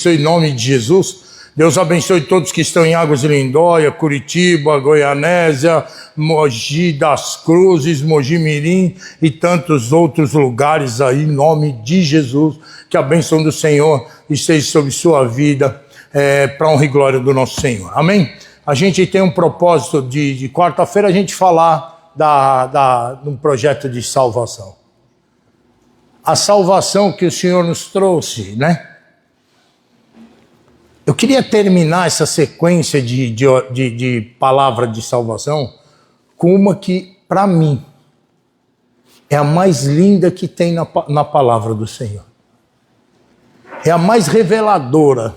Cristo, em nome de Jesus. Deus abençoe todos que estão em Águas de Lindóia, Curitiba, Goianésia, Mogi das Cruzes, Mogi Mirim e tantos outros lugares aí, em nome de Jesus. Que a bênção do Senhor esteja sobre sua vida, para honra e glória do nosso Senhor. Amém? A gente tem um propósito de quarta-feira a gente falar de um projeto de salvação. A salvação que o Senhor nos trouxe, né? Eu queria terminar essa sequência de palavra de salvação com uma que, para mim, é a mais linda que tem na palavra do Senhor. É a mais reveladora.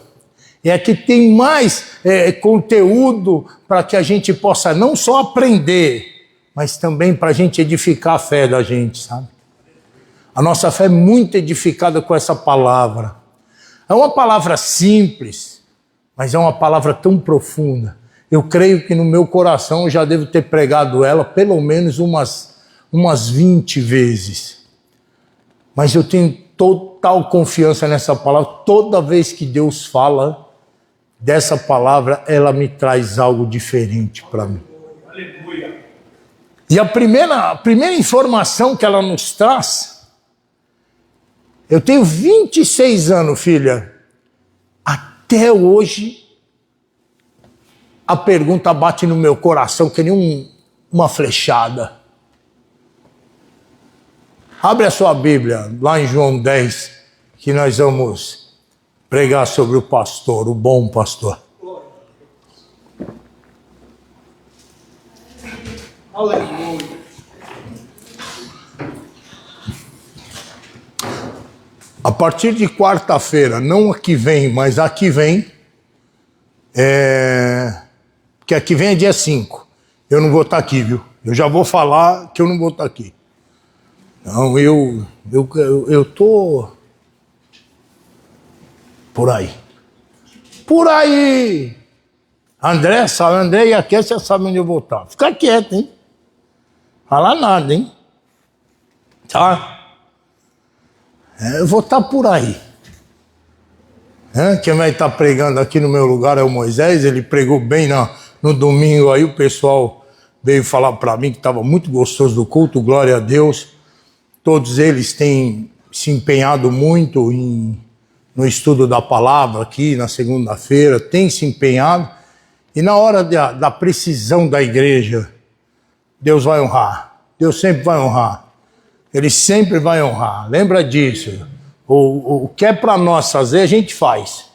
É a que tem mais conteúdo para que a gente possa não só aprender, mas também para a gente edificar a fé da gente, sabe? A nossa fé é muito edificada com essa palavra. É uma palavra simples, mas é uma palavra tão profunda. Eu creio que no meu coração eu já devo ter pregado ela pelo menos umas 20 vezes. Mas eu tenho total confiança nessa palavra. Toda vez que Deus fala dessa palavra, ela me traz algo diferente para mim. Aleluia. E a primeira informação que ela nos traz, eu tenho 26 anos, filha. Até hoje, a pergunta bate no meu coração que nem uma flechada. Abre a sua Bíblia, lá em João 10, que nós vamos pregar sobre o pastor, o bom pastor. Aleluia. A partir de quarta-feira, não a que vem, mas a que vem, porque a que vem é dia 5. Eu não vou estar aqui, viu? Eu já vou falar que eu não vou estar aqui. Não, eu tô por aí. Por aí! André e a Kécia sabem onde eu vou estar. Fica quieto, hein? Fala nada, hein? Tá? Eu vou estar por aí. Quem vai estar pregando aqui no meu lugar é o Moisés. Ele pregou bem no domingo aí. O pessoal veio falar para mim que estava muito gostoso do culto. Glória a Deus. Todos eles têm se empenhado muito no estudo da palavra aqui na segunda-feira. Têm se empenhado. E na hora da precisão da igreja, Deus vai honrar. Deus sempre vai honrar. Ele sempre vai honrar. Lembra disso. O que é para nós fazer, a gente faz.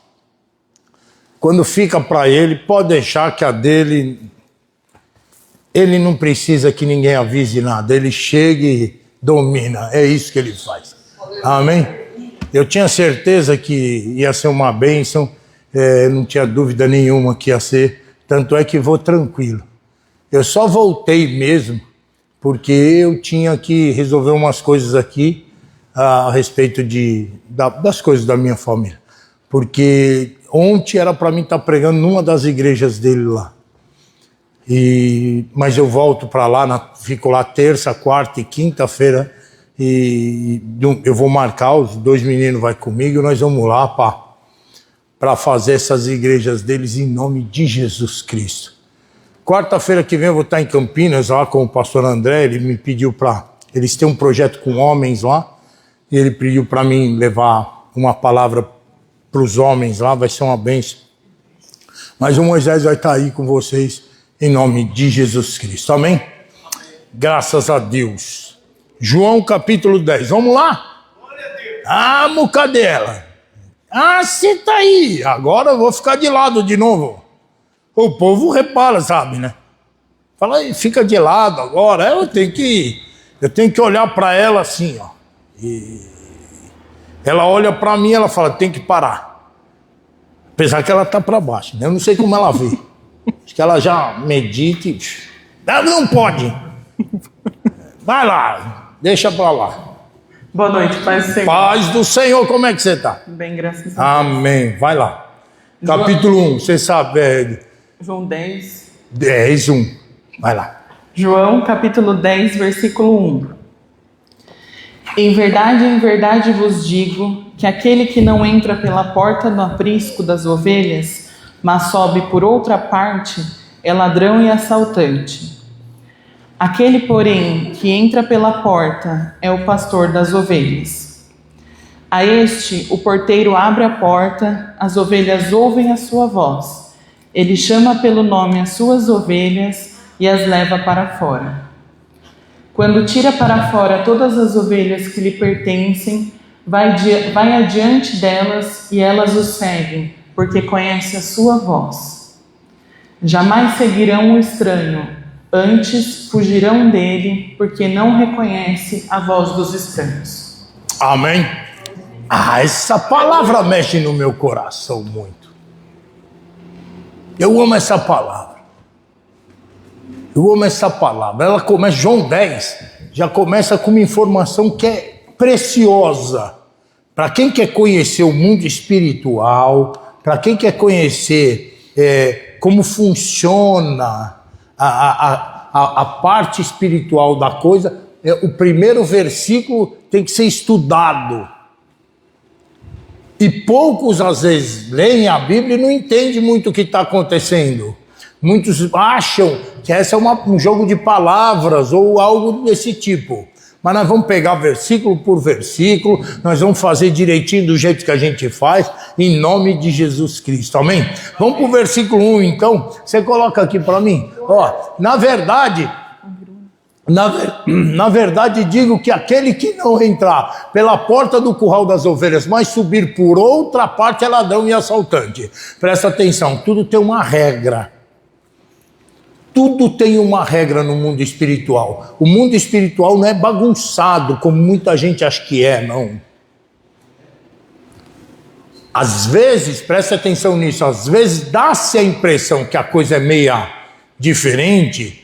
Quando fica para ele, pode deixar que a dele... Ele não precisa que ninguém avise nada. Ele chega e domina. É isso que ele faz. Amém? Eu tinha certeza que ia ser uma bênção. Não tinha dúvida nenhuma que ia ser. Tanto é que vou tranquilo. Eu só voltei mesmo porque eu tinha que resolver umas coisas aqui a respeito das coisas da minha família. Porque ontem era para mim estar pregando numa das igrejas dele lá. Mas eu volto para lá, fico lá terça, quarta e quinta-feira. E eu vou marcar, os 2 meninos vão comigo e nós vamos lá para fazer essas igrejas deles em nome de Jesus Cristo. Quarta-feira que vem eu vou estar em Campinas, lá com o pastor André. Ele me pediu eles têm um projeto com homens lá, e ele pediu para mim levar uma palavra para os homens lá, vai ser uma bênção. Mas o Moisés vai estar aí com vocês, em nome de Jesus Cristo. Amém? Graças a Deus. João capítulo 10, vamos lá? Ah, mucadela. Ah, você tá aí. Agora eu vou ficar de lado de novo. O povo repara, sabe, né? Fala aí, fica de lado agora. Eu tenho que olhar para ela assim, ó. E ela olha para mim e ela fala, tem que parar. Apesar que ela tá para baixo, né? Eu não sei como ela vê. Acho que ela já medita e... Não pode. Vai lá, deixa para lá. Boa noite, paz do Senhor. Paz do Senhor, como é que você tá? Bem, graças a Deus. Amém, vai lá. Capítulo 1, você sabe... João 10. 10, 1. Vai lá. João, capítulo 10, versículo 1. Em verdade vos digo que aquele que não entra pela porta do aprisco das ovelhas, mas sobe por outra parte, é ladrão e assaltante. Aquele, porém, que entra pela porta é o pastor das ovelhas. A este, o porteiro abre a porta, as ovelhas ouvem a sua voz. Ele chama pelo nome as suas ovelhas e as leva para fora. Quando tira para fora todas as ovelhas que lhe pertencem, vai adiante delas e elas o seguem, porque conhece a sua voz. Jamais seguirão o estranho, antes fugirão dele, porque não reconhece a voz dos estranhos. Amém? Essa palavra mexe no meu coração muito. Eu amo essa palavra. Ela começa, João 10, já começa com uma informação que é preciosa. Para quem quer conhecer o mundo espiritual, para quem quer conhecer como funciona a parte espiritual da coisa, o primeiro versículo tem que ser estudado. E poucos, às vezes, leem a Bíblia e não entendem muito o que está acontecendo. Muitos acham que essa é um jogo de palavras ou algo desse tipo. Mas nós vamos pegar versículo por versículo, nós vamos fazer direitinho do jeito que a gente faz, em nome de Jesus Cristo. Amém? Vamos para o versículo 1, então. Você coloca aqui para mim. Na verdade digo que aquele que não entrar pela porta do curral das ovelhas, mas subir por outra parte é ladrão e assaltante. Presta atenção, tudo tem uma regra. Tudo tem uma regra no mundo espiritual. O mundo espiritual não é bagunçado, como muita gente acha que é, não. Às vezes, presta atenção nisso, às vezes dá-se a impressão que a coisa é meia diferente,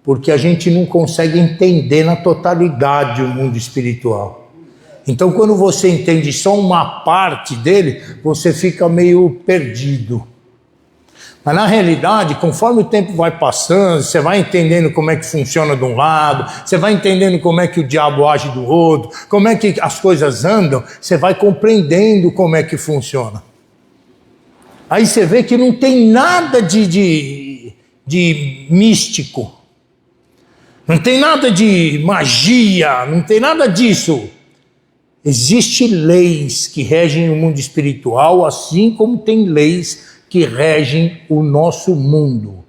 porque a gente não consegue entender na totalidade o mundo espiritual. Então, quando você entende só uma parte dele, você fica meio perdido. Mas na realidade, conforme o tempo vai passando, você vai entendendo como é que funciona de um lado, você vai entendendo como é que o diabo age do outro, como é que as coisas andam, você vai compreendendo como é que funciona. Aí você vê que não tem nada de místico, não tem nada de magia, não tem nada disso. Existem leis que regem o mundo espiritual, assim como tem leis que regem o nosso mundo.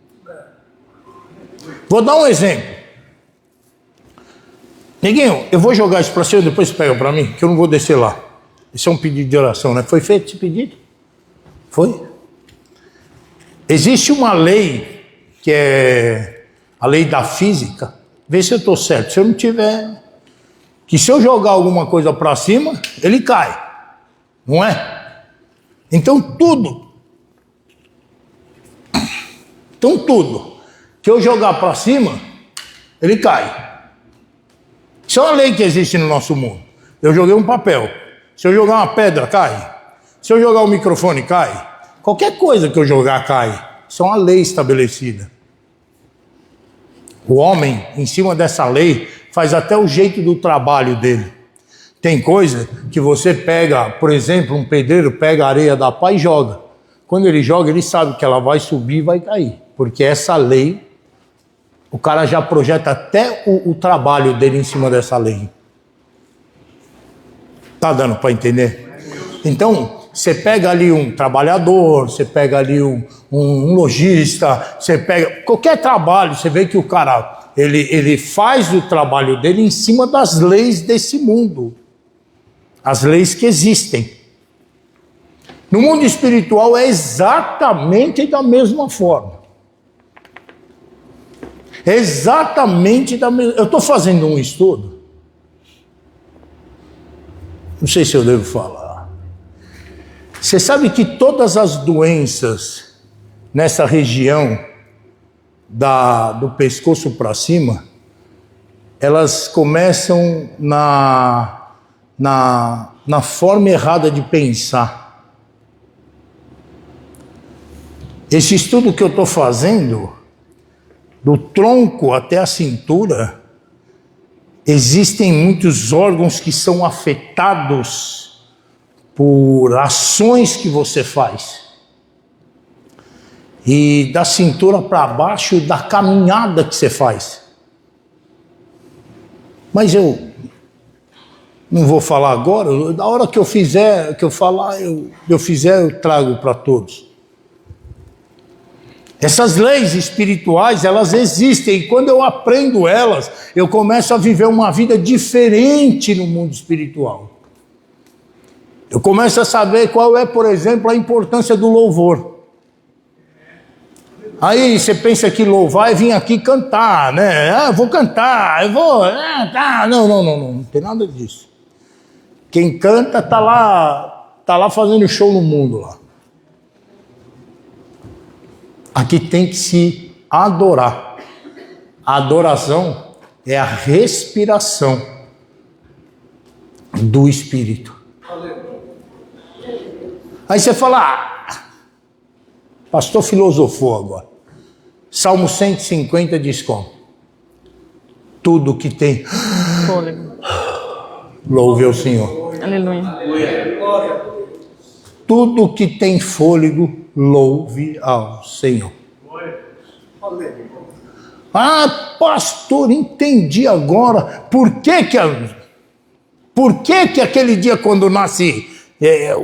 Vou dar um exemplo. Neguinho, eu vou jogar isso para você, depois você pega para mim, que eu não vou descer lá. Esse é um pedido de oração, né? Foi feito esse pedido? Foi? Existe uma lei, que é a lei da física. Vê se eu estou certo. Se eu não tiver... Que se eu jogar alguma coisa para cima, ele cai. Não é? Então tudo que eu jogar para cima, ele cai. Isso é uma lei que existe no nosso mundo. Eu joguei um papel. Se eu jogar uma pedra, cai. Se eu jogar um microfone, cai. Qualquer coisa que eu jogar, cai. Isso é uma lei estabelecida. O homem, em cima dessa lei, faz até o jeito do trabalho dele. Tem coisa que você pega, por exemplo, um pedreiro pega a areia da pá e joga. Quando ele joga, ele sabe que ela vai subir e vai cair. Porque essa lei, o cara já projeta até o trabalho dele em cima dessa lei. Tá dando para entender? Então, você pega ali um trabalhador, você pega ali um lojista, você pega qualquer trabalho, você vê que o cara, ele faz o trabalho dele em cima das leis desse mundo. As leis que existem. No mundo espiritual é exatamente da mesma forma. Exatamente da mesma... Eu estou fazendo um estudo. Não sei se eu devo falar. Você sabe que todas as doenças nessa região do pescoço para cima, elas começam na forma errada de pensar. Esse estudo que eu estou fazendo, do tronco até a cintura, existem muitos órgãos que são afetados por ações que você faz. E da cintura para baixo da caminhada que você faz. Mas eu não vou falar agora, da hora que eu fizer, que eu falar, eu fizer, eu trago para todos. Essas leis espirituais, elas existem, e quando eu aprendo elas, eu começo a viver uma vida diferente no mundo espiritual. Eu começo a saber qual é, por exemplo, a importância do louvor. Aí você pensa que louvar é vir aqui cantar, né? Ah, eu vou cantar, eu vou... Não tem nada disso. Quem canta tá lá fazendo show no mundo lá. Aqui tem que se adorar. A adoração é a respiração do Espírito. Aí você fala, pastor filosofou agora. Salmo 150 diz como? Tudo que tem Fôlego. Louve ao Senhor. Aleluia. Tudo que tem fôlego, louve ao Senhor. Ah, pastor, entendi agora. Por que aquele dia quando nasce,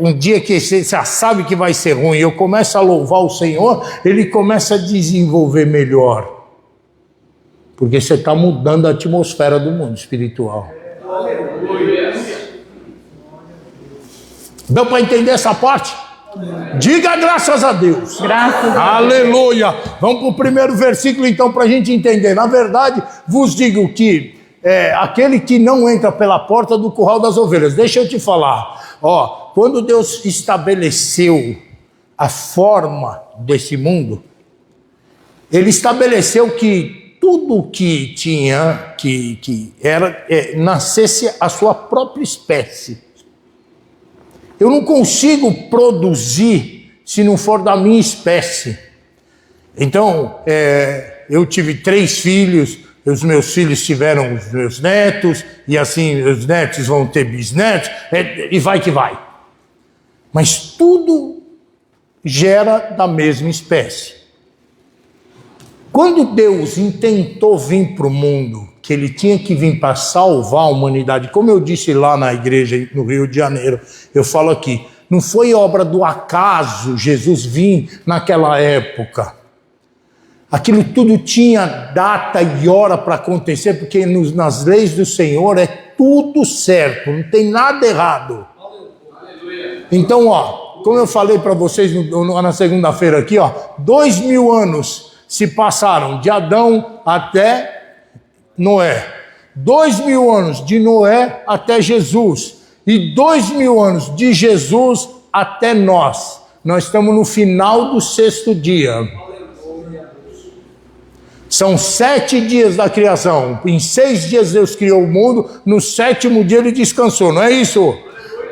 um dia que você já sabe que vai ser ruim, eu começo a louvar o Senhor, ele começa a desenvolver melhor. Porque você está mudando a atmosfera do mundo espiritual. Deu para entender essa parte? Diga graças a Deus. Graças a Deus. Aleluia. Vamos para o primeiro versículo então para a gente entender. Na verdade, vos digo que aquele que não entra pela porta do curral das ovelhas. Deixa eu te falar. Quando Deus estabeleceu a forma desse mundo, Ele estabeleceu que tudo que tinha, que era, nascesse a sua própria espécie. Eu não consigo produzir se não for da minha espécie. Então, eu tive 3 filhos, os meus filhos tiveram os meus netos, e assim os netos vão ter bisnetos, e vai que vai. Mas tudo gera da mesma espécie. Quando Deus intentou vir para o mundo, que ele tinha que vir para salvar a humanidade, como eu disse lá na igreja no Rio de Janeiro, eu falo aqui, não foi obra do acaso Jesus vir naquela época. Aquilo tudo tinha data e hora para acontecer, porque nas leis do Senhor é tudo certo, não tem nada errado. Então, como eu falei para vocês na segunda-feira aqui, 2000 anos se passaram de Adão até Noé. 2000 anos de Noé até Jesus. E 2000 anos de Jesus até nós. Nós estamos no final do 6º dia. São 7 dias da criação. Em 6 dias Deus criou o mundo. No 7º dia ele descansou. Não é isso?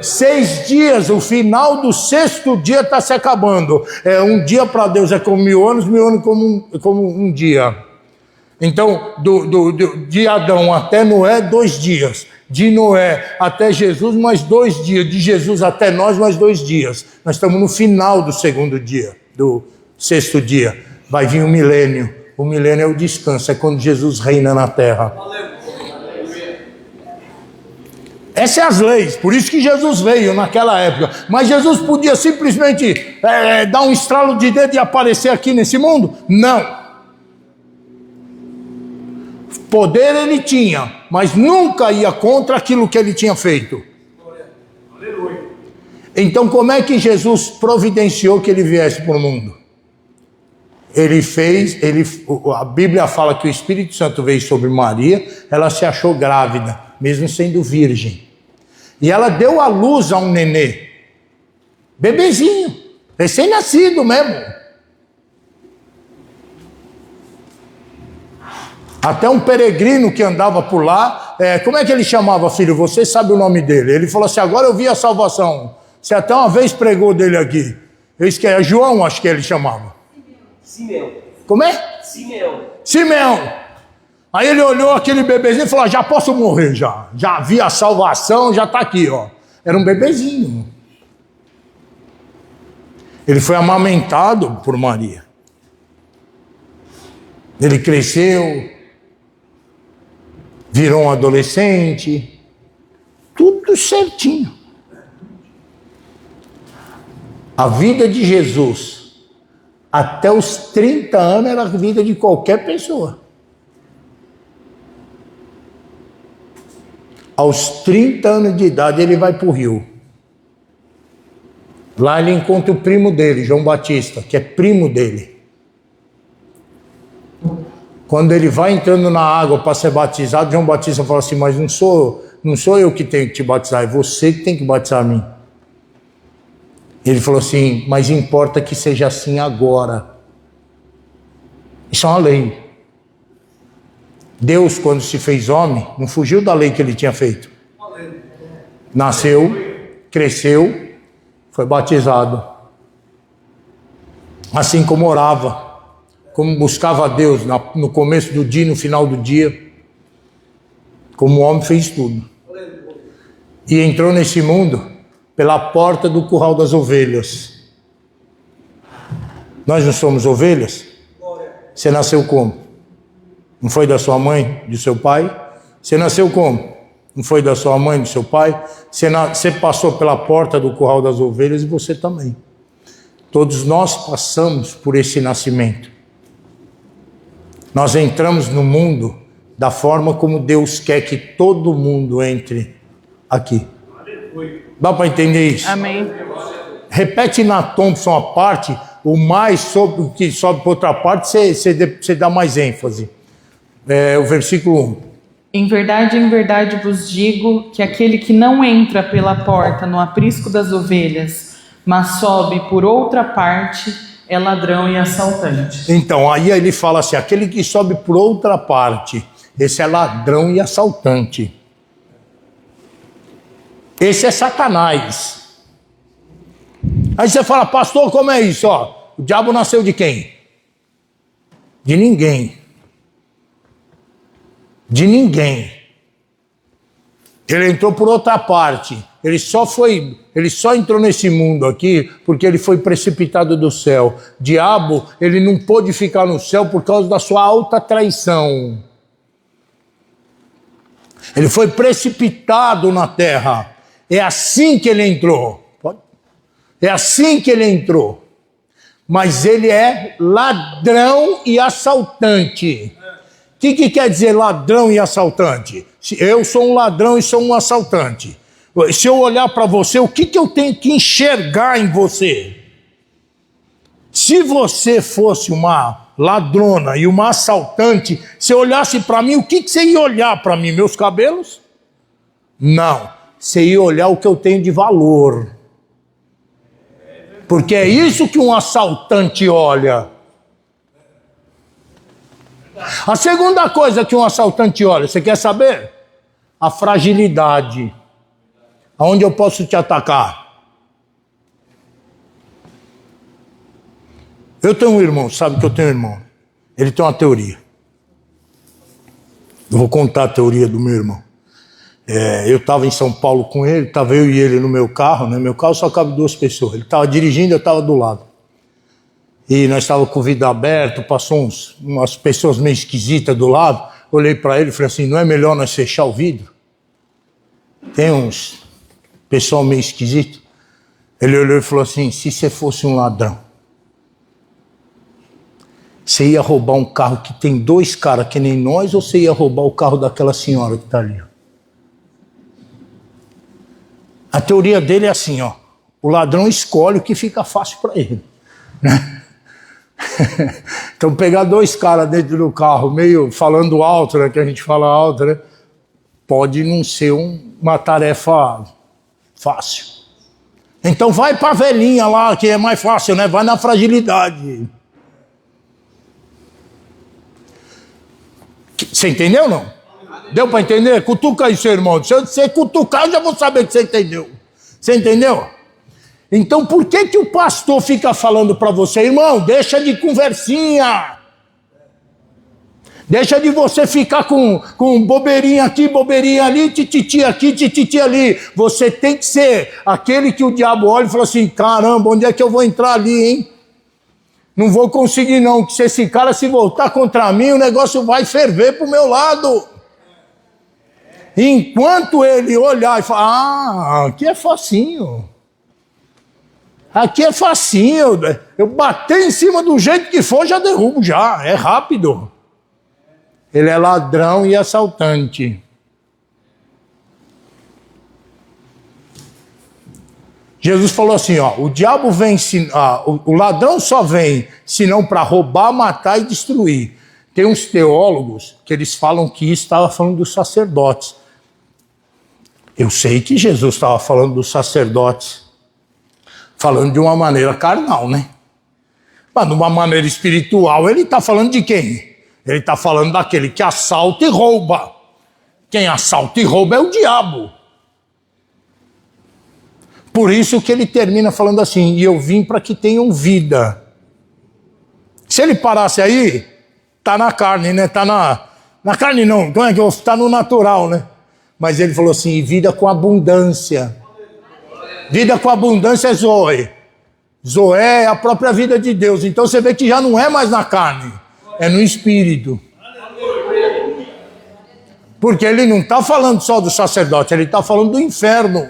6 dias, o final do 6º dia está se acabando. Um dia para Deus é como 1000 anos, 1000 anos como um dia. Então, de Adão até Noé, 2 dias. De Noé até Jesus, mais 2 dias. De Jesus até nós, mais 2 dias. Nós estamos no final do 2º dia, do 6º dia. Vai vir o milênio. O milênio é o descanso, é quando Jesus reina na terra. Essas são as leis, por isso que Jesus veio naquela época. Mas Jesus podia simplesmente dar um estralo de dedo e aparecer aqui nesse mundo? Não. Poder ele tinha, mas nunca ia contra aquilo que ele tinha feito. Então como é que Jesus providenciou que ele viesse para o mundo? A Bíblia fala que o Espírito Santo veio sobre Maria, ela se achou grávida, mesmo sendo virgem. E ela deu à luz a um nenê, bebezinho, recém-nascido mesmo. Até um peregrino que andava por lá, como é que ele chamava, filho? Você sabe o nome dele. Ele falou assim, agora eu vi a salvação. Você até uma vez pregou dele aqui. Eu esqueci, João, acho que ele chamava. Simeão. Como é? Simeão. Aí ele olhou aquele bebezinho e falou, já posso morrer já. Já vi a salvação, já está aqui, ó. Era um bebezinho. Ele foi amamentado por Maria. Ele cresceu, virou um adolescente, tudo certinho. A vida de Jesus, até os 30 anos, era a vida de qualquer pessoa. Aos 30 anos de idade, ele vai para o rio. Lá ele encontra o primo dele, João Batista, que é primo dele. Quando ele vai entrando na água para ser batizado, João Batista fala assim, mas não sou eu que tenho que te batizar, é você que tem que batizar a mim. Ele falou assim, mas importa que seja assim agora. Isso é uma lei. Deus, quando se fez homem, não fugiu da lei que ele tinha feito. Nasceu, cresceu, foi batizado. Assim como orava, como buscava a Deus no começo do dia e no final do dia. Como o homem fez tudo. E entrou nesse mundo pela porta do curral das ovelhas. Nós não somos ovelhas? Você nasceu como? Não foi da sua mãe, do seu pai? Você nasceu como? Não foi da sua mãe, do seu pai? Você passou pela porta do curral das ovelhas e você também. Todos nós passamos por esse nascimento. Nós entramos no mundo da forma como Deus quer que todo mundo entre aqui. Dá para entender isso? Amém. Repete na Thompson a parte, o mais sobre o que sobe para outra parte, você dá mais ênfase. O versículo 1. Em verdade vos digo que aquele que não entra pela porta no aprisco das ovelhas, mas sobe por outra parte, é ladrão e assaltante. Então, aí ele fala assim, aquele que sobe por outra parte, esse é ladrão e assaltante. Esse é Satanás. Aí você fala, pastor, como é isso? Ó, o diabo nasceu de quem? De ninguém. De ninguém. Ele entrou por outra parte. Ele só entrou nesse mundo aqui porque ele foi precipitado do céu. Diabo, ele não pôde ficar no céu por causa da sua alta traição. Ele foi precipitado na terra. É assim que ele entrou. É assim que ele entrou. Mas ele é ladrão e assaltante. O que quer dizer ladrão e assaltante? Eu sou um ladrão e sou um assaltante. Se eu olhar para você, o que eu tenho que enxergar em você? Se você fosse uma ladrona e uma assaltante, se eu olhasse para mim, o que você ia olhar para mim? Meus cabelos? Não. Você ia olhar o que eu tenho de valor. Porque é isso que um assaltante olha. A segunda coisa que um assaltante olha, você quer saber? A fragilidade. Aonde eu posso te atacar? Eu tenho um irmão, sabe que eu tenho um irmão. Ele tem uma teoria. Eu vou contar a teoria do meu irmão. Eu estava em São Paulo com ele, estava eu e ele no meu carro, né? Meu carro só cabe 2 pessoas. Ele estava dirigindo, eu estava do lado. E nós estávamos com o vidro aberto, passou umas pessoas meio esquisitas do lado. Olhei para ele e falei assim, não é melhor nós fechar o vidro? Tem uns pessoal meio esquisito. Ele olhou e falou assim, se você fosse um ladrão, você ia roubar um carro que tem 2 caras que nem nós, ou você ia roubar o carro daquela senhora que está ali? A teoria dele é assim, ó, o ladrão escolhe o que fica fácil para ele, né? Então pegar 2 caras dentro do carro, meio falando alto, né, que a gente fala alto, né, pode não ser uma tarefa fácil. Então vai para a velhinha lá, que é mais fácil, né? Vai na fragilidade. Você entendeu ou não? Deu para entender? Cutuca aí, seu irmão. Se você cutucar, eu já vou saber que você entendeu. Você entendeu? Então por que o pastor fica falando para você, irmão, deixa de conversinha. Deixa de você ficar com bobeirinha aqui, bobeirinha ali, tititi aqui, tititi ali. Você tem que ser aquele que o diabo olha e fala assim, caramba, onde é que eu vou entrar ali, hein? Não vou conseguir não, que se esse cara se voltar contra mim, o negócio vai ferver pro meu lado. Enquanto ele olhar e falar, aqui é facinho. Aqui é facinho. Eu bater em cima do jeito que for, já derrubo já, é rápido. Ele é ladrão e assaltante. Jesus falou assim, ó, o diabo vem, o ladrão só vem, senão para roubar, matar e destruir. Tem uns teólogos que eles falam que isso estava falando dos sacerdotes. Eu sei que Jesus estava falando dos sacerdotes, falando de uma maneira carnal, né? Mas de uma maneira espiritual, ele está falando de quem? Ele está falando daquele que assalta e rouba. Quem assalta e rouba é o diabo. Por isso que ele termina falando assim, e eu vim para que tenham vida. Se ele parasse aí, tá na carne, né? Tá na carne não, como é que eu tá no natural, né? Mas ele falou assim, vida com abundância. Vida com abundância é Zoe. Zoe é a própria vida de Deus. Então você vê que já não é mais na carne. É no espírito. Porque ele não está falando só do sacerdote, ele está falando do inferno.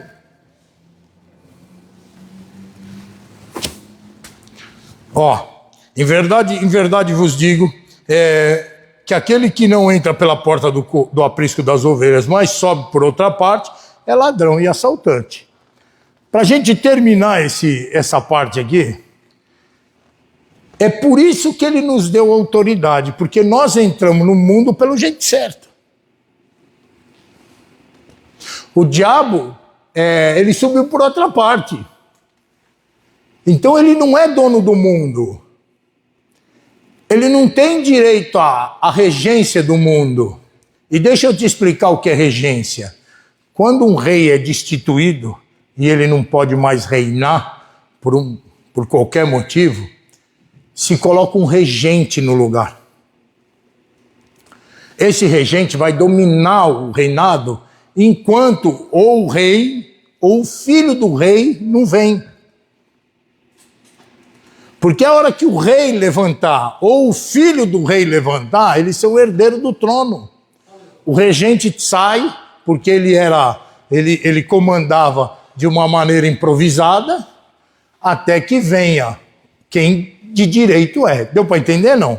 Ó, em verdade vos digo, que aquele que não entra pela porta do aprisco das ovelhas, mas sobe por outra parte, é ladrão e assaltante. Para a gente terminar essa parte aqui, é por isso que ele nos deu autoridade, porque nós entramos no mundo pelo jeito certo. O diabo, ele subiu por outra parte. Então ele não é dono do mundo. Ele não tem direito à regência do mundo. E deixa eu te explicar o que é regência. Quando um rei é destituído, e ele não pode mais reinar por qualquer motivo, se coloca um regente no lugar. Esse regente vai dominar o reinado enquanto ou o rei ou o filho do rei não vem. Porque a hora que o rei levantar ou o filho do rei levantar, eles são herdeiros do trono. O regente sai porque ele comandava de uma maneira improvisada até que venha quem de direito é. Deu para entender, não?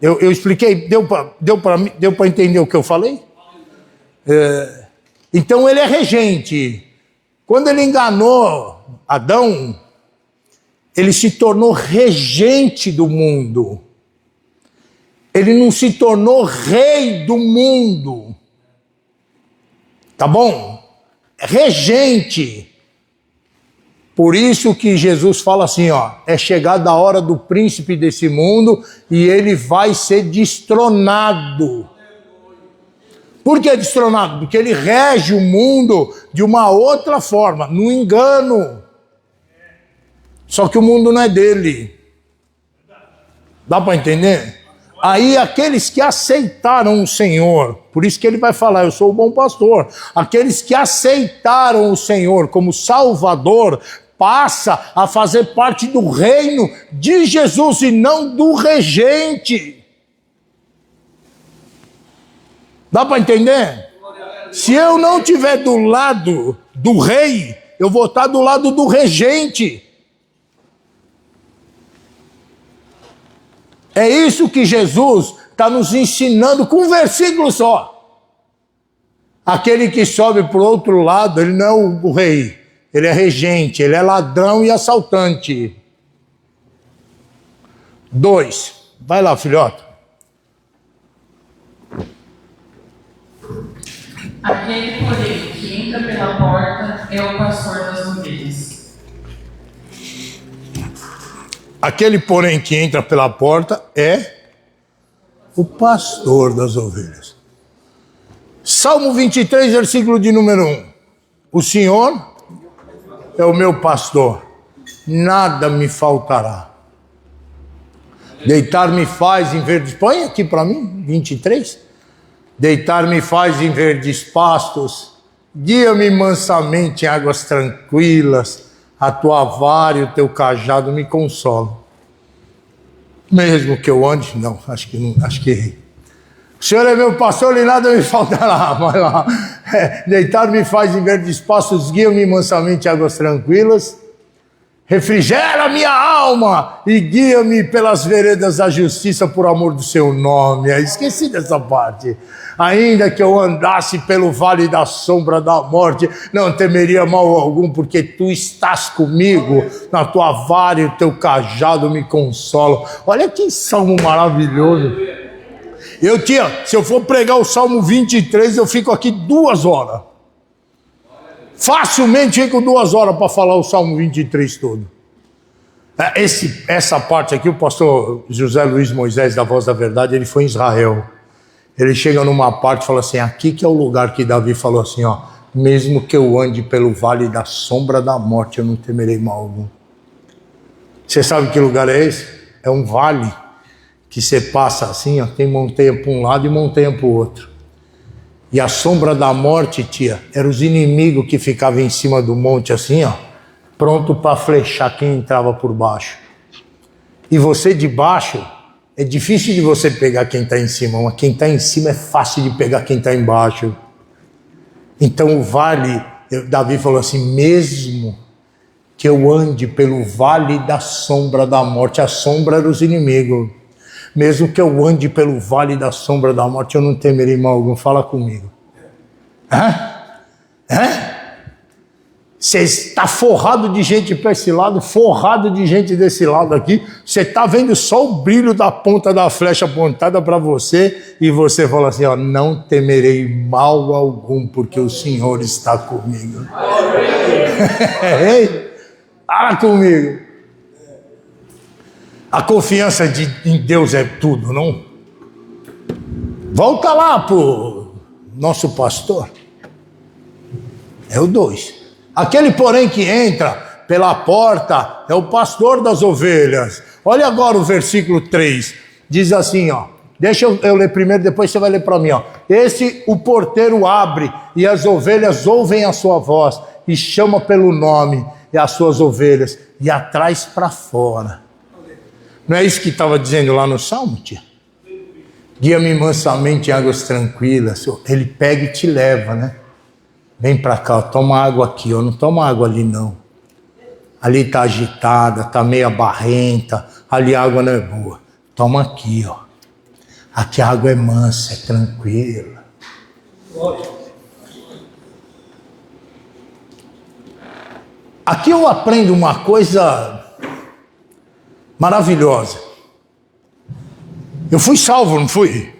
Eu expliquei, deu para entender o que eu falei? Então ele é regente. Quando ele enganou Adão, ele se tornou regente do mundo. Ele não se tornou rei do mundo. Tá bom? Regente. Por isso que Jesus fala assim, ó, é chegada a hora do príncipe desse mundo e ele vai ser destronado. Por que destronado? Porque ele rege o mundo de uma outra forma, no engano. Só que o mundo não é dele. Dá para entender? Aí aqueles que aceitaram o Senhor, por isso que ele vai falar, eu sou o bom pastor. Aqueles que aceitaram o Senhor como Salvador, passa a fazer parte do reino de Jesus e não do regente. Dá para entender? Se eu não estiver do lado do rei, eu vou estar do lado do regente. É isso que Jesus está nos ensinando com um versículo só. Aquele que sobe para o outro lado, ele não é o rei, ele é regente, ele é ladrão e assaltante. 2. Vai lá, filhote. Aquele, porém, que entra pela porta é o pastor das ovelhas. Aquele, porém, que entra pela porta é o pastor das ovelhas. Salmo 23, versículo de número 1. O Senhor é o meu pastor, nada me faltará. Deitar-me faz em verdes... Põe aqui para mim, 23. Deitar-me faz em verdes pastos, guia-me mansamente em águas tranquilas, a tua vara e o teu cajado me consolam. Mesmo que eu ande... Não, acho que errei. O Senhor é meu pastor e nada me faltará. Vai lá. Deitar-me faz em verdes pastos, guia-me mansamente em águas tranquilas, refrigera minha alma e guia-me pelas veredas da justiça por amor do seu nome. Esqueci dessa parte. Ainda que eu andasse pelo vale da sombra da morte, não temeria mal algum, porque tu estás comigo, na tua vara e o teu cajado me consolam. Olha que salmo maravilhoso. Se eu for pregar o Salmo 23, eu fico aqui 2 horas. Facilmente fico 2 horas para falar o Salmo 23 todo. Essa parte aqui, o pastor José Luiz Moisés, da Voz da Verdade, ele foi em Israel. Ele chega numa parte e fala assim, aqui que é o lugar que Davi falou assim, ó, mesmo que eu ande pelo vale da sombra da morte, eu não temerei mal algum. Você sabe que lugar é esse? É um vale que você passa assim, ó, tem montanha para um lado e montanha para o outro. E a sombra da morte, tia, eram os inimigos que ficavam em cima do monte assim, ó, pronto para flechar quem entrava por baixo. E você de baixo, é difícil de você pegar quem está em cima, mas quem está em cima é fácil de pegar quem está embaixo. Então o vale, Davi falou assim, mesmo que eu ande pelo vale da sombra da morte, a sombra era os inimigos, mesmo que eu ande pelo vale da sombra da morte, eu não temerei mal algum. Fala comigo. Você está forrado de gente para esse lado, forrado de gente desse lado aqui. Você está vendo só o brilho da ponta da flecha apontada para você. E você fala assim, ó, não temerei mal algum, porque o Senhor está comigo. Fala comigo. A confiança em Deus é tudo, não? Volta lá pro nosso pastor. É o 2. Aquele, porém, que entra pela porta é o pastor das ovelhas. Olha agora o versículo 3. Diz assim, ó. Deixa eu ler primeiro, depois você vai ler para mim, ó. Esse o porteiro abre e as ovelhas ouvem a sua voz e chama pelo nome e as suas ovelhas e a traz para fora. Não é isso que estava dizendo lá no Salmo, tia? Guia-me mansamente em águas tranquilas. Ele pega e te leva, né? Vem para cá, toma água aqui, ó. Não toma água ali, não. Ali está agitada, está meia barrenta, ali a água não é boa. Toma aqui, ó. Aqui a água é mansa, é tranquila. Aqui eu aprendo uma coisa maravilhosa. Eu fui salvo, não fui?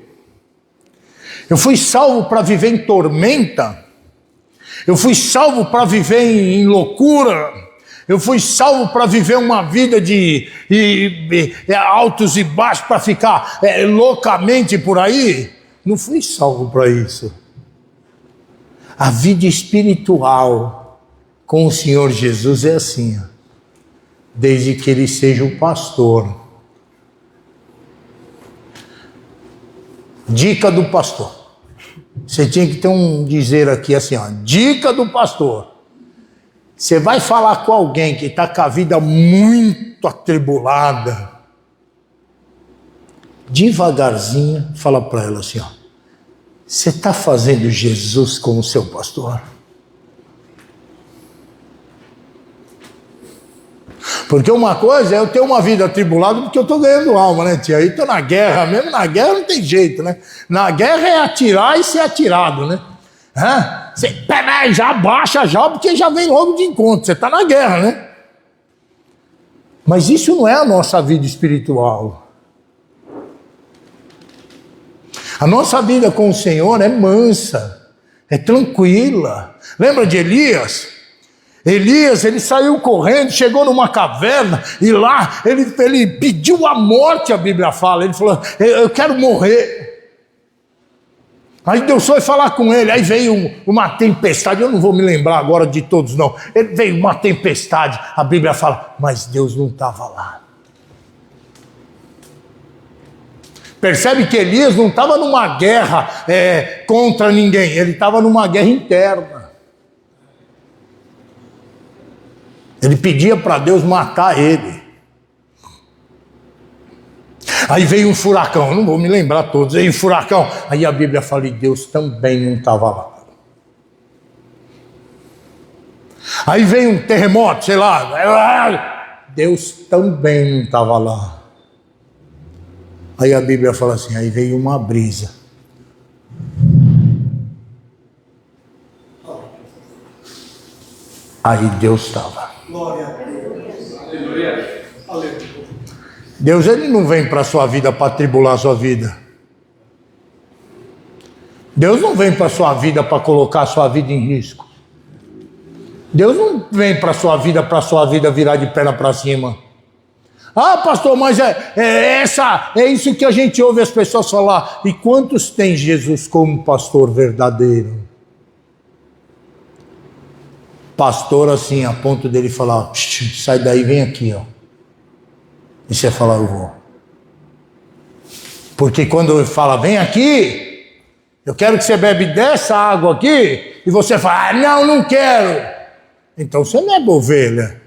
Eu fui salvo para viver em tormenta. Eu fui salvo para viver em loucura. Eu fui salvo para viver uma vida de altos e baixos, para ficar loucamente por aí. Não fui salvo para isso. A vida espiritual com o Senhor Jesus é assim, ó. Desde que ele seja o pastor. Dica do pastor. Você tinha que ter um dizer aqui assim, ó. Dica do pastor. Você vai falar com alguém que está com a vida muito atribulada. Devagarzinho, fala para ela assim, ó. Você está fazendo Jesus como seu pastor? Porque uma coisa é eu ter uma vida atribulada porque eu estou ganhando alma, né, tia? Aí estou na guerra mesmo, na guerra não tem jeito, né? Na guerra é atirar e ser atirado, né? Você já baixa já, porque já vem logo de encontro, você está na guerra, né? Mas isso não é a nossa vida espiritual. A nossa vida com o Senhor é mansa, é tranquila. Lembra de Elias? Elias, ele saiu correndo, chegou numa caverna e lá ele pediu a morte, a Bíblia fala. Ele falou, eu quero morrer. Aí Deus foi falar com ele, aí veio uma tempestade, eu não vou me lembrar agora de todos não. Veio uma tempestade, a Bíblia fala, mas Deus não estava lá. Percebe que Elias não estava numa guerra contra ninguém, ele estava numa guerra interna. Ele pedia para Deus matar ele. Aí veio um furacão, eu não vou me lembrar todos, veio um furacão. Aí a Bíblia fala, e Deus também não estava lá. Aí veio um terremoto, sei lá, Deus também não estava lá. Aí a Bíblia fala assim, aí veio uma brisa. Aí Deus estava. Glória a Deus. Aleluia. Aleluia. Deus, ele não vem para a sua vida para tribular a sua vida. Deus não vem para a sua vida para colocar a sua vida em risco. Deus não vem para a sua vida virar de perna para cima. Ah, pastor, mas é isso que a gente ouve as pessoas falar. E quantos tem Jesus como pastor verdadeiro? Pastor assim, a ponto dele falar, sai daí, vem aqui, ó. E você fala, eu vou. Porque quando ele fala, vem aqui, eu quero que você bebe dessa água aqui, e você fala, não quero. Então você não é ovelha.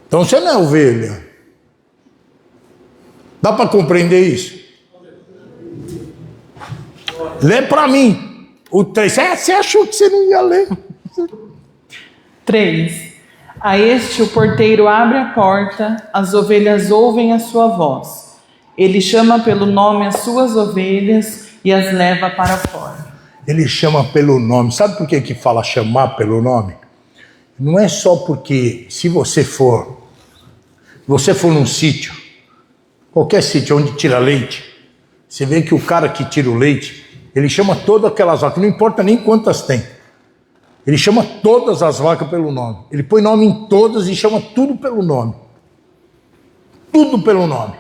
Então você não é ovelha. Dá para compreender isso? Lê para mim. O 3. Você achou que você não ia ler? 3. A este o porteiro abre a porta, as ovelhas ouvem a sua voz. Ele chama pelo nome as suas ovelhas e as leva para fora. Ele chama pelo nome. Sabe por que fala chamar pelo nome? Não é só porque se você for num sítio, qualquer sítio onde tira leite, você vê que o cara que tira o leite, ele chama todas aquelas vacas, não importa nem quantas tem. Ele chama todas as vacas pelo nome. Ele põe nome em todas e chama tudo pelo nome. Tudo pelo nome.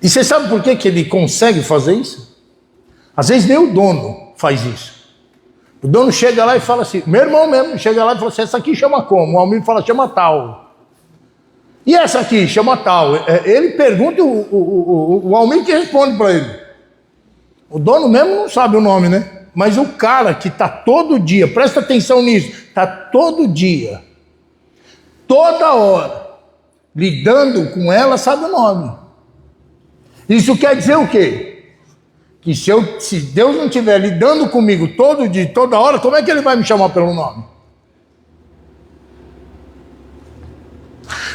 E você sabe por que ele consegue fazer isso? Às vezes nem o dono faz isso. O dono chega lá e fala assim, meu irmão mesmo chega lá e fala assim, essa aqui chama como? O Almir fala, chama tal. E essa aqui chama tal. Ele pergunta, o Almir que responde para ele. O dono mesmo não sabe o nome, né? Mas o cara que está todo dia, presta atenção nisso, está todo dia, toda hora, lidando com ela, sabe o nome. Isso quer dizer o quê? Que se Deus não estiver lidando comigo todo dia, toda hora, como é que ele vai me chamar pelo nome?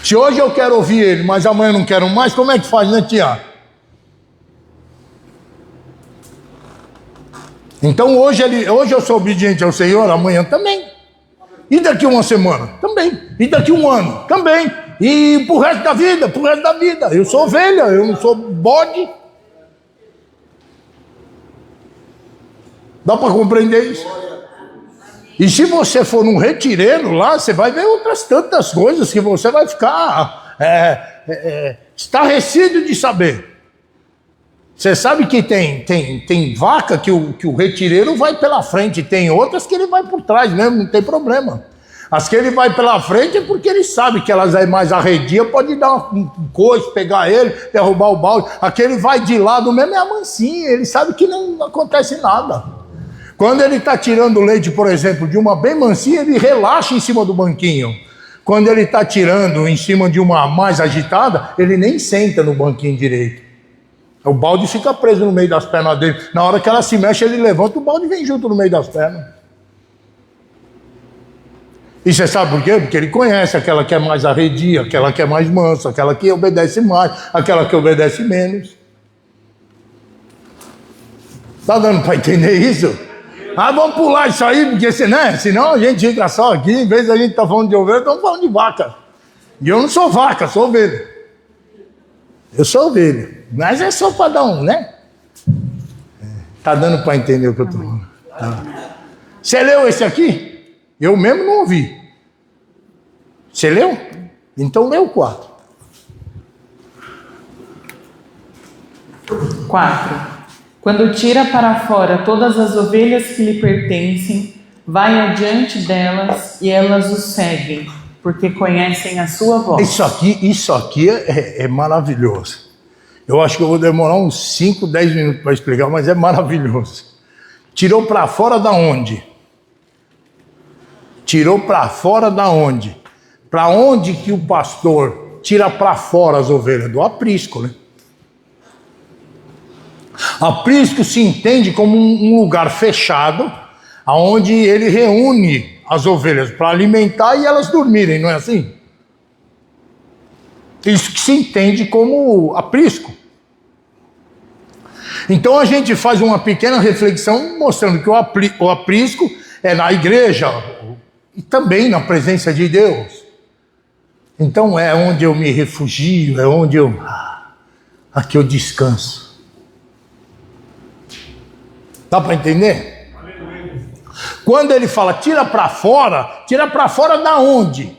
Se hoje eu quero ouvir ele, mas amanhã eu não quero mais, como é que faz, né, tia? Então hoje eu sou obediente ao Senhor, amanhã também. E daqui uma semana? Também. E daqui um ano? Também. E pro resto da vida, Eu sou ovelha, eu não sou bode. Dá para compreender isso? E se você for num retireiro lá, você vai ver outras tantas coisas que você vai ficar estarrecido de saber. Você sabe que tem vaca que o retireiro vai pela frente, tem outras que ele vai por trás mesmo, não tem problema. As que ele vai pela frente é porque ele sabe que elas é mais arredia, pode dar um coice, pegar ele, derrubar o balde. Aquele vai de lado mesmo é a mansinha, ele sabe que não acontece nada. Quando ele está tirando leite, por exemplo, de uma bem mansinha, ele relaxa em cima do banquinho. Quando ele está tirando em cima de uma mais agitada, ele nem senta no banquinho direito. O balde fica preso no meio das pernas dele. Na hora que ela se mexe, ele levanta, o balde vem junto no meio das pernas. E você sabe por quê? Porque ele conhece aquela que é mais arredia, aquela que é mais mansa, aquela que obedece mais, aquela que obedece menos. Tá dando para entender isso? Ah, vamos pular isso aí, porque senão a gente fica só aqui, em vez de a gente estar falando de ovelha, estamos falando de vaca. E eu não sou vaca, sou ovelha. Eu sou ovelha. Mas é só para dar um, né? Tá dando para entender o que eu estou falando. Tá. Você leu esse aqui? Eu mesmo não ouvi. Você leu? Então lê o 4. 4. Quando tira para fora todas as ovelhas que lhe pertencem, vai adiante delas e elas o seguem, porque conhecem a sua voz. Isso aqui é maravilhoso. Eu acho que eu vou demorar uns 5, 10 minutos para explicar, mas é maravilhoso. Tirou para fora da onde? Tirou para fora da onde? Para onde que o pastor tira para fora as ovelhas? Do aprisco, né? Aprisco se entende como um lugar fechado, onde ele reúne as ovelhas para alimentar e elas dormirem, não é assim? Isso que se entende como aprisco. Então a gente faz uma pequena reflexão mostrando que o aprisco é na igreja e também na presença de Deus. Então é onde eu me refugio, é onde aqui eu descanso. Dá para entender? Quando ele fala tira para fora da onde?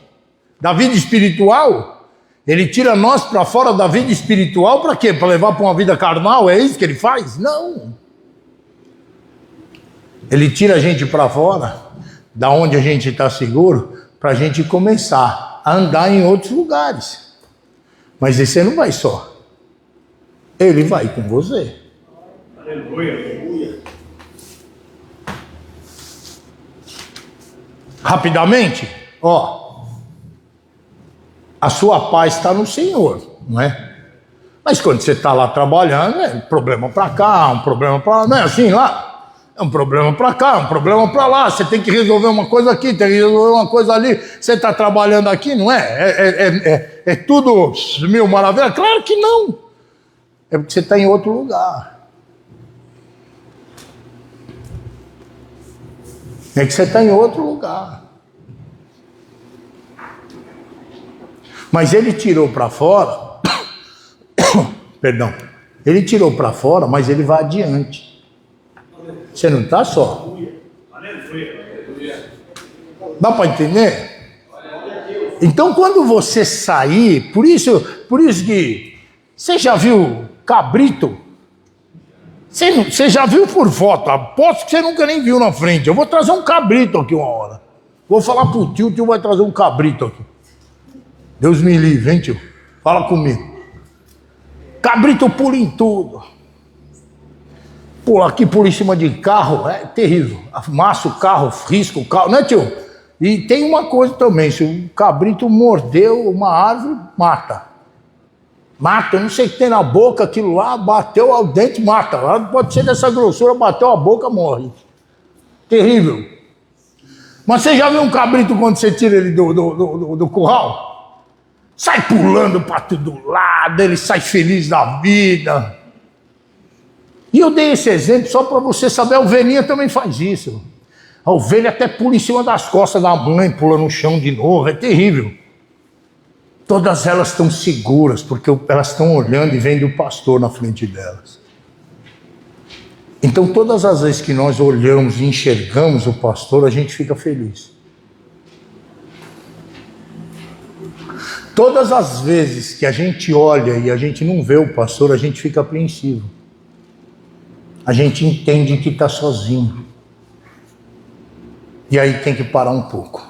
Da vida espiritual? Ele tira nós para fora da vida espiritual para quê? Para levar para uma vida carnal? É isso que ele faz? Não. Ele tira a gente para fora, da onde a gente está seguro, para a gente começar a andar em outros lugares. Mas você não vai só. Ele vai com você. Aleluia. Rapidamente, a sua paz está no Senhor, não é? Mas quando você está lá trabalhando, é um problema para cá, um problema para lá, não é assim lá? É um problema para cá, um problema para lá, você tem que resolver uma coisa aqui, tem que resolver uma coisa ali, você está trabalhando aqui, não é? É tudo mil maravilhas? Claro que não! É porque você está em outro lugar. É que você está em outro lugar. Mas ele tirou para fora, perdão, ele tirou para fora, mas ele vai adiante. Você não está só. Dá para entender? Então quando você sair, por isso que você já viu cabrito? Você já viu por foto, aposto que você nunca nem viu na frente. Eu vou trazer um cabrito aqui uma hora. Vou falar pro tio, o tio vai trazer um cabrito aqui. Deus me livre, hein, tio? Fala comigo. Cabrito pula em tudo. Pula aqui, pula em cima de carro, é terrível. Amassa o carro, risca o carro, né, tio? E tem uma coisa também, se o cabrito mordeu uma árvore, mata. Mata, eu não sei o que tem na boca, aquilo lá, bateu ao dente, mata. Pode ser dessa grossura, bateu a boca, morre. Terrível. Mas você já viu um cabrito quando você tira ele do curral? Sai pulando para todo lado, ele sai feliz da vida. E eu dei esse exemplo só para você saber, a ovelhinha também faz isso. A ovelha até pula em cima das costas da mãe, pula no chão de novo, é terrível. Todas elas estão seguras, porque elas estão olhando e vendo o pastor na frente delas. Então, todas as vezes que nós olhamos e enxergamos o pastor, a gente fica feliz. Todas as vezes que a gente olha e a gente não vê o pastor, a gente fica apreensivo. A gente entende que está sozinho. E aí tem que parar um pouco.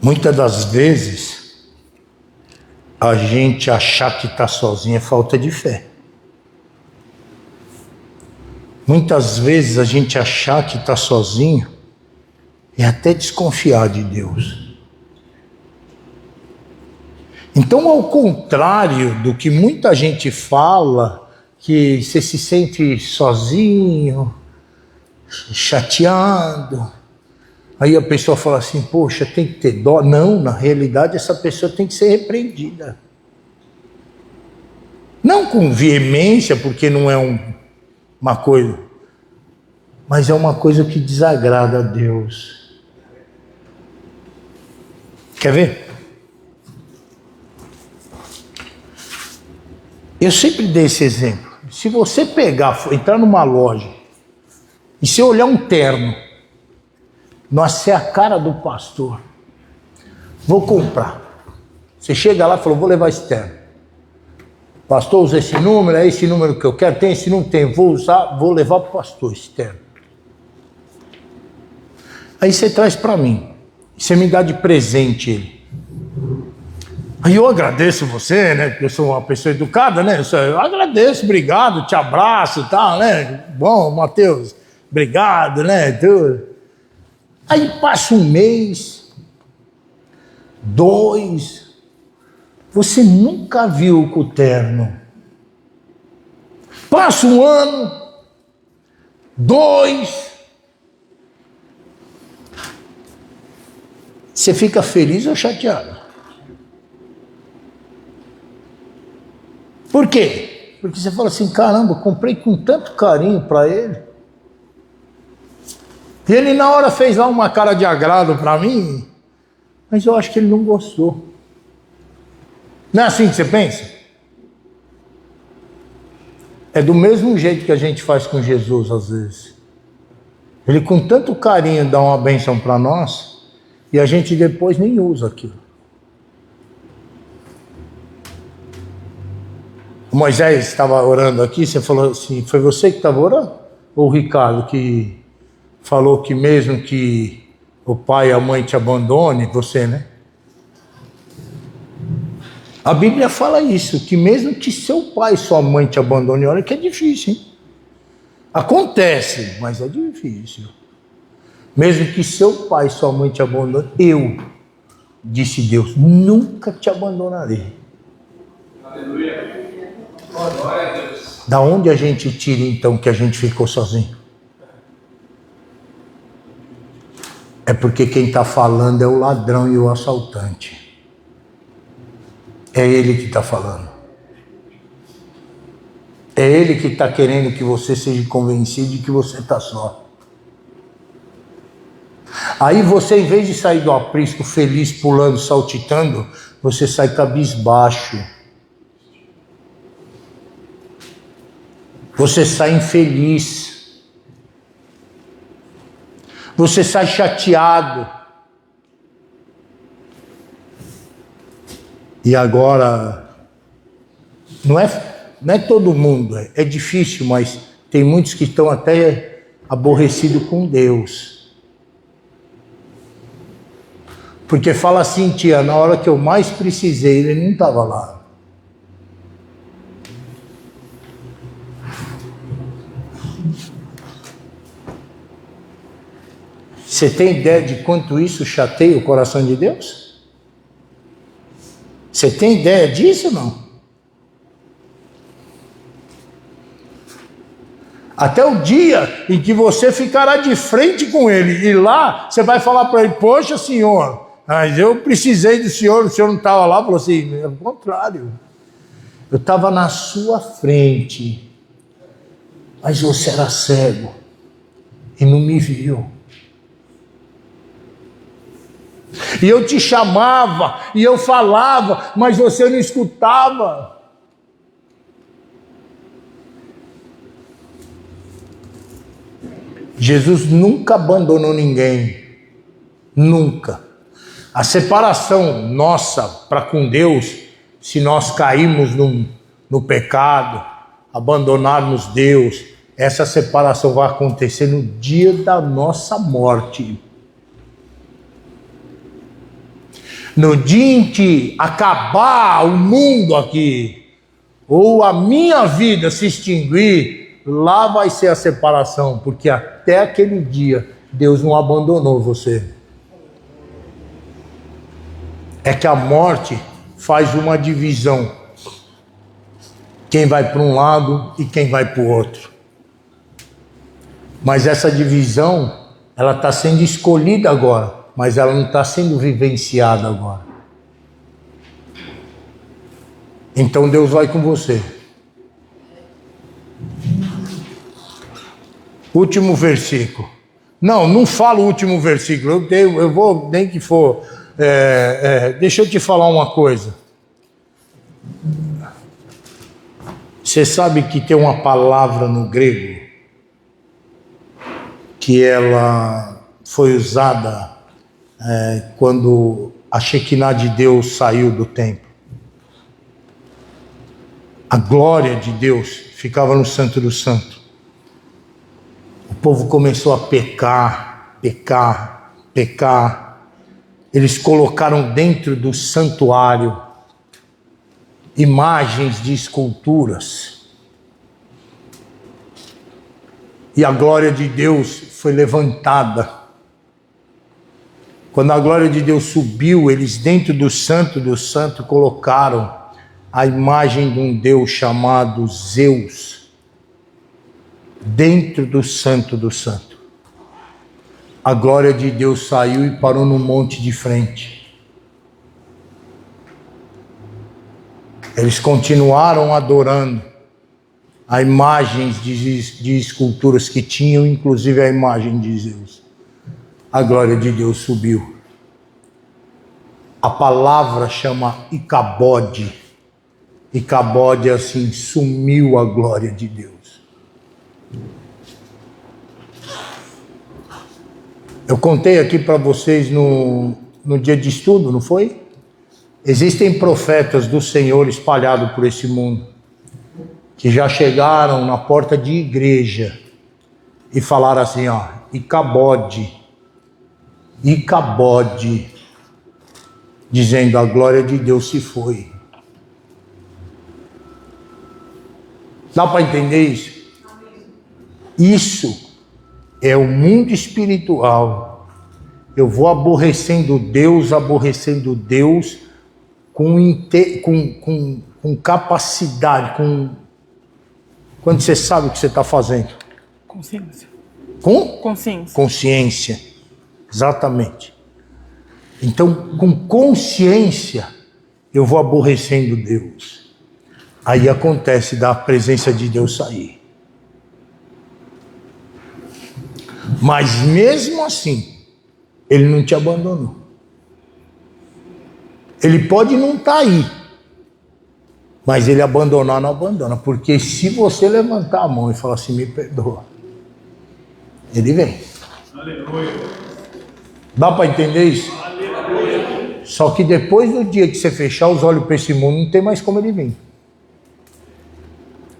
Muitas das vezes, a gente achar que está sozinho é falta de fé. Muitas vezes a gente achar que está sozinho é até desconfiar de Deus. Então, ao contrário do que muita gente fala, que você se sente sozinho, chateado, aí a pessoa fala assim, poxa, tem que ter dó. Não, na realidade essa pessoa tem que ser repreendida. Não com veemência, porque não é uma coisa, mas é uma coisa que desagrada a Deus. Quer ver? Eu sempre dei esse exemplo. Se você entrar numa loja e se olhar um terno, nossa, é a cara do pastor, vou comprar. Você chega lá e fala, vou levar esse terno. Pastor, usa esse número, é esse número que eu quero, tem esse, não tem, vou usar, vou levar para o pastor esse terno. Aí você traz para mim. Você me dá de presente ele. Aí eu agradeço você, né? Porque eu sou uma pessoa educada, né? Eu agradeço, obrigado, te abraço e tal, né? Bom, Mateus, obrigado, né? Aí passa um mês, 2, você nunca viu o terno. Passa um ano, 2, você fica feliz ou chateado? Por quê? Porque você fala assim, caramba, comprei com tanto carinho para ele. E ele na hora fez lá uma cara de agrado para mim, mas eu acho que ele não gostou. Não é assim que você pensa? É do mesmo jeito que a gente faz com Jesus às vezes. Ele com tanto carinho dá uma bênção para nós e a gente depois nem usa aquilo. O Moisés estava orando aqui, você falou assim, foi você que estava orando? Ou o Ricardo que falou que mesmo que o pai e a mãe te abandone, você, né? A Bíblia fala isso, que mesmo que seu pai e sua mãe te abandone, olha que é difícil, hein? Acontece, mas é difícil. Mesmo que seu pai e sua mãe te abandone, eu, disse Deus, nunca te abandonarei. Aleluia. Glória a Deus. Da onde a gente tira então que a gente ficou sozinho? É porque quem está falando é o ladrão e o assaltante. É ele que está falando. É ele que está querendo que você seja convencido de que você está só. Aí você, em vez de sair do aprisco feliz, pulando, saltitando, você sai cabisbaixo. Você sai infeliz. Você sai chateado. E agora, não é todo mundo, é difícil, mas tem muitos que estão até aborrecidos com Deus. Porque fala assim, tia, na hora que eu mais precisei, ele não estava lá. Você tem ideia de quanto isso chateia o coração de Deus? Você tem ideia disso ou não? Até o dia em que você ficará de frente com ele e lá você vai falar para ele, poxa senhor, mas eu precisei do senhor, o senhor não estava lá, falou assim, ao contrário, eu estava na sua frente, mas você era cego e não me viu. E eu te chamava, e eu falava, mas você não escutava. Jesus nunca abandonou ninguém. Nunca. A separação nossa para com Deus, se nós caímos no pecado, abandonarmos Deus, essa separação vai acontecer no dia da nossa morte. No dia em que acabar o mundo aqui, ou a minha vida se extinguir, lá vai ser a separação, porque até aquele dia Deus não abandonou você. É que a morte faz uma divisão. Quem vai para um lado e quem vai para o outro. Mas essa divisão, ela está sendo escolhida agora. Mas ela não está sendo vivenciada agora. Então Deus vai com você. Último versículo. Não fala o último versículo. Eu vou, nem que for. Deixa eu te falar uma coisa. Você sabe que tem uma palavra no grego que ela foi usada quando a Shekinah de Deus saiu do templo. A glória de Deus ficava no Santo do Santo. O povo começou a pecar. pecar, eles colocaram dentro do santuário imagens de esculturas. E a glória de Deus foi levantada. Quando a glória de Deus subiu, eles dentro do santo colocaram a imagem de um Deus chamado Zeus. Dentro do santo. A glória de Deus saiu e parou no monte de frente. Eles continuaram adorando a imagens de esculturas que tinham, inclusive a imagem de Zeus. A glória de Deus subiu. A palavra chama Icabode. Icabode é assim, sumiu a glória de Deus. Eu contei aqui para vocês no dia de estudo, não foi? Existem profetas do Senhor espalhados por esse mundo, que já chegaram na porta de igreja e falaram assim, ó, Icabode, dizendo a glória de Deus se foi. Dá para entender isso? Isso é o mundo espiritual. Eu vou aborrecendo Deus com capacidade, quando você sabe o que você está fazendo. Consciência. Com? Consciência. Consciência, exatamente. Então, com consciência, eu vou aborrecendo Deus. Aí acontece da presença de Deus sair. Mas mesmo assim, Ele não te abandonou. Ele pode não estar aí, mas Ele abandonar não abandona. Porque se você levantar a mão e falar assim, me perdoa, Ele vem. Aleluia. Dá para entender isso? Aleluia. Só que depois do dia que você fechar os olhos para esse mundo, não tem mais como Ele vir.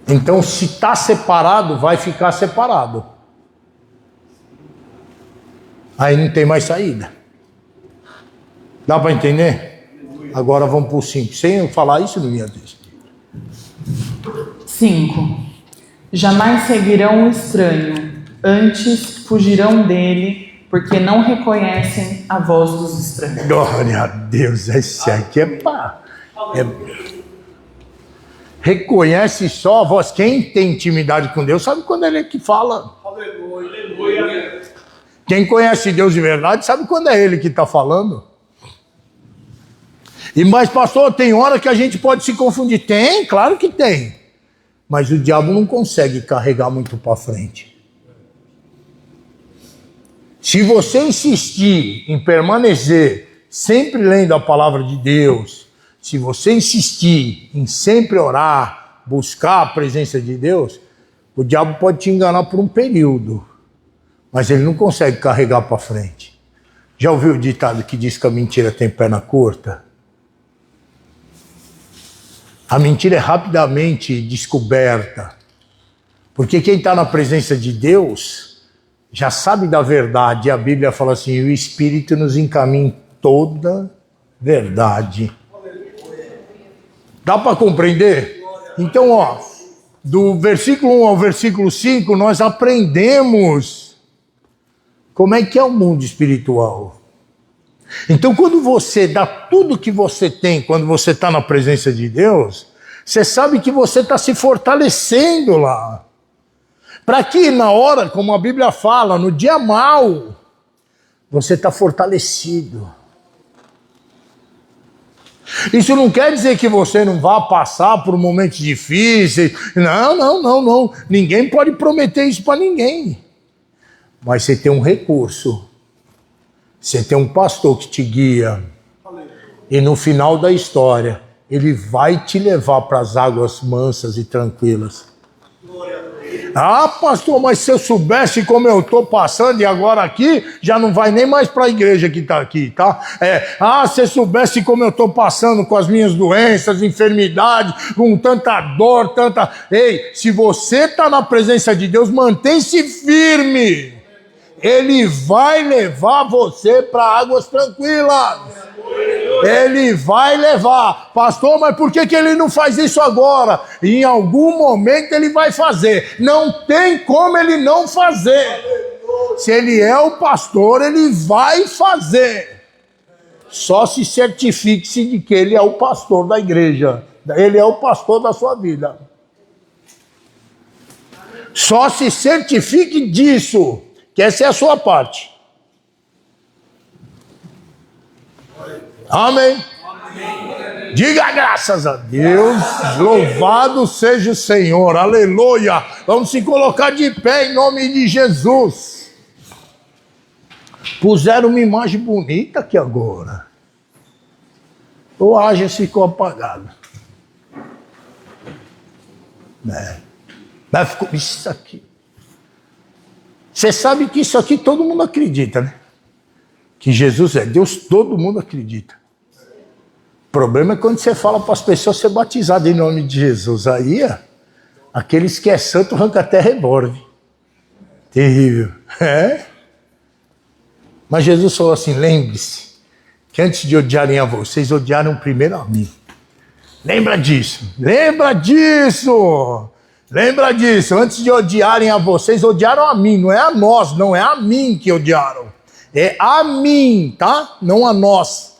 Então, se está separado, vai ficar separado. Aí não tem mais saída. Dá para entender? Agora vamos para o 5. Sem eu falar isso, não ia ter. 5. Jamais seguirão o estranho, antes fugirão dele, porque não reconhecem a voz dos estranhos. Glória a Deus, esse aqui reconhece só a voz. Quem tem intimidade com Deus sabe quando Ele é que fala. Aleluia. Quem conhece Deus de verdade sabe quando é Ele que está falando. Mas pastor, tem hora que a gente pode se confundir. Tem, claro que tem. Mas o diabo não consegue carregar muito para frente. Se você insistir em permanecer sempre lendo a palavra de Deus, se você insistir em sempre orar, buscar a presença de Deus, o diabo pode te enganar por um período, mas ele não consegue carregar para frente. Já ouviu o ditado que diz que a mentira tem perna curta? A mentira é rapidamente descoberta, porque quem está na presença de Deus já sabe da verdade. E a Bíblia fala assim, o Espírito nos encaminha em toda verdade. Dá para compreender? Então, ó, do versículo 1 ao versículo 5, nós aprendemos como é que é o mundo espiritual. Então, quando você dá tudo que você tem, quando você está na presença de Deus, você sabe que você está se fortalecendo lá. Para que na hora, como a Bíblia fala, no dia mau, você está fortalecido. Isso não quer dizer que você não vá passar por momentos difíceis. Não. Ninguém pode prometer isso para ninguém. Mas você tem um recurso. Você tem um pastor que te guia. E no final da história, ele vai te levar para as águas mansas e tranquilas. Ah, pastor, mas se eu soubesse como eu estou passando e agora aqui, já não vai nem mais para a igreja que está aqui, tá? Se eu soubesse como eu estou passando com as minhas doenças, enfermidades, com tanta dor, Ei, se você está na presença de Deus, mantém-se firme. Ele vai levar você para águas tranquilas. Ele vai levar. Pastor, mas por que ele não faz isso agora? Em algum momento ele vai fazer. Não tem como ele não fazer. Se ele é o pastor, ele vai fazer. Só se certifique-se de que ele é o pastor da igreja. Ele é o pastor da sua vida. Só se certifique disso, que essa é a sua parte. Amém? Amém. Diga graças a Deus. Louvado seja o Senhor. Aleluia. Vamos se colocar de pé em nome de Jesus. Puseram uma imagem bonita aqui agora. O Ajas ficou apagado. Mas ficou isso aqui. Você sabe que isso aqui todo mundo acredita, né? Que Jesus é Deus, todo mundo acredita. O problema é quando você fala para as pessoas ser batizado em nome de Jesus. Aí, aqueles que é santo arranca até revólver. Terrível. É? Mas Jesus falou assim, lembre-se, que antes de odiarem a vocês, odiaram primeiro a mim. Lembra disso. Lembra disso. Lembra disso. Antes de odiarem a vocês, odiaram a mim. Não é a nós, não é a mim que odiaram. É a mim, tá? Não a nós.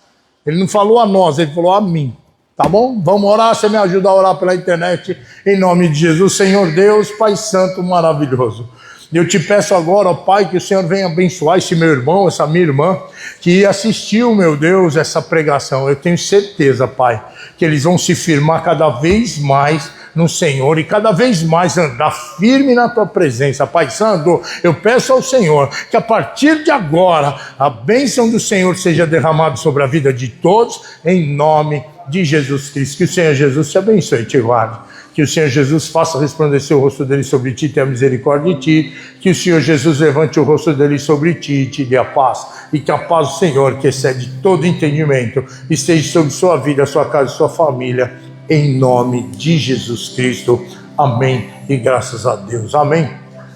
Ele não falou a nós, ele falou a mim. Tá bom? Vamos orar, você me ajuda a orar pela internet. Em nome de Jesus, Senhor Deus, Pai Santo, maravilhoso. Eu te peço agora, ó Pai, que o Senhor venha abençoar esse meu irmão, essa minha irmã, que assistiu, meu Deus, essa pregação. Eu tenho certeza, Pai, que eles vão se firmar cada vez mais no Senhor e cada vez mais andar firme na Tua presença. Pai Santo, eu peço ao Senhor que a partir de agora a bênção do Senhor seja derramada sobre a vida de todos, em nome de Jesus Cristo. Que o Senhor Jesus te abençoe e te guarde. Que o Senhor Jesus faça resplandecer o rosto dele sobre ti e tenha misericórdia de ti. Que o Senhor Jesus levante o rosto dele sobre ti e te dê a paz. E que a paz do Senhor, que excede todo entendimento, esteja sobre sua vida, sua casa e sua família. Em nome de Jesus Cristo. Amém. E graças a Deus. Amém.